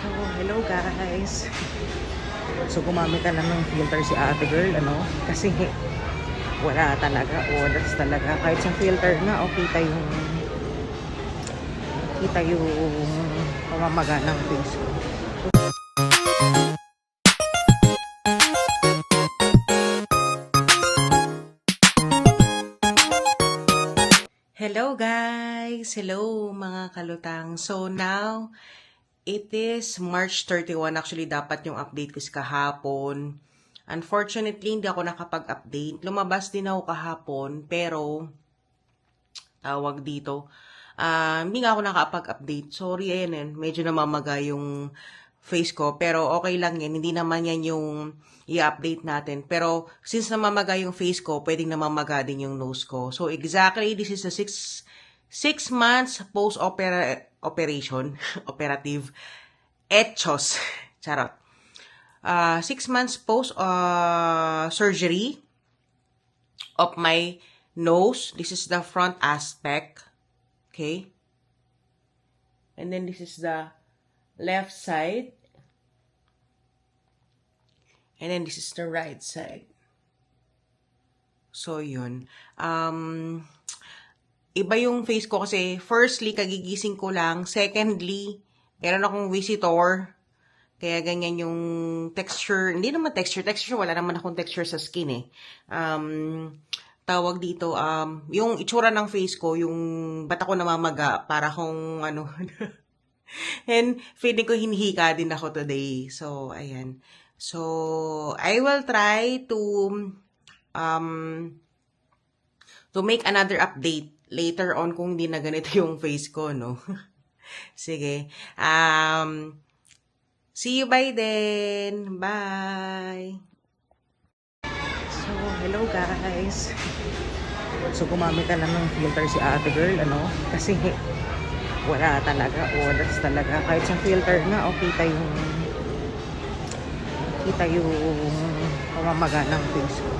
Hello guys. So, gumamit ka lang ng filter si ate girl, kasi wala talaga, oras talaga. Kahit sa filter nga, kita yung pamamaga ng face ko. Hello guys! Hello mga kalutang. So now, it is March 31. Actually, dapat yung update ko kahapon. Unfortunately, hindi ako nakapag-update. Lumabas din ako kahapon, pero tawag dito, hindi nga ako nakapag-update. Sorry, ayan, medyo namamaga yung face ko. Pero okay lang yan. Hindi naman yan yung i-update natin. Pero since namamaga yung face ko, pwedeng namamaga din yung nose ko. So exactly, this is the 6 months post-operation, operative, etchos, charot. 6 months post-surgery of my nose. This is the front aspect, okay? And then this is the left side. And then this is the right side. So, yun. Iba yung face ko kasi, firstly, kagigising ko lang. Secondly, meron akong visitor. Kaya ganyan yung texture. Hindi naman texture. Wala naman akong texture sa skin eh. Tawag dito, yung itsura ng face ko, yung bata ko namamaga, para kung ano. And feeling ko hinihika din ako today. So, ayan. So, I will try to make another update later on kung hindi na ganito yung face ko, no? Sige. See you by then. Bye! So, hello guys. So, gumamit ka lang ng filter si ate girl, kasi wala talaga, oras talaga. Kahit sa filter nga, kita yung pamamaga ng face ko.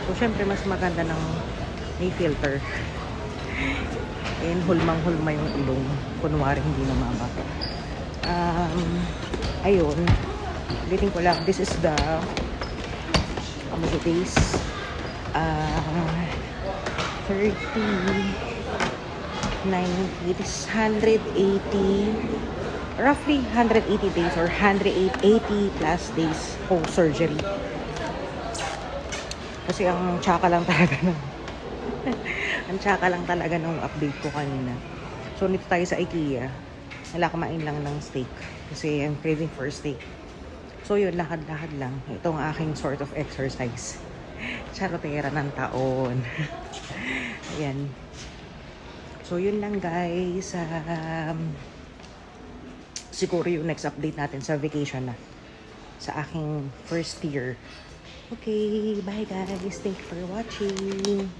So, syempre, mas maganda ng may filter. And hulmang-hulma yung ilong. Kunwari, hindi namamaga. Ayun. Ulitin ko lang. This is the days. 30, 90, it is 180, roughly 180 days or 180 plus days post-surgery. Kasi ang tsaka lang talaga ng update ko kanina. So, nito tayo sa IKEA. Nalakamain lang ng steak. Kasi I'm craving for steak. So, yun, lakad-lakad lang. Ito ang aking sort of exercise. Charotera ng taon. Ayan. So, yun lang guys. Siguro yung next update natin sa vacation na. Sa aking first year. Okay, bye guys. Thank you for watching.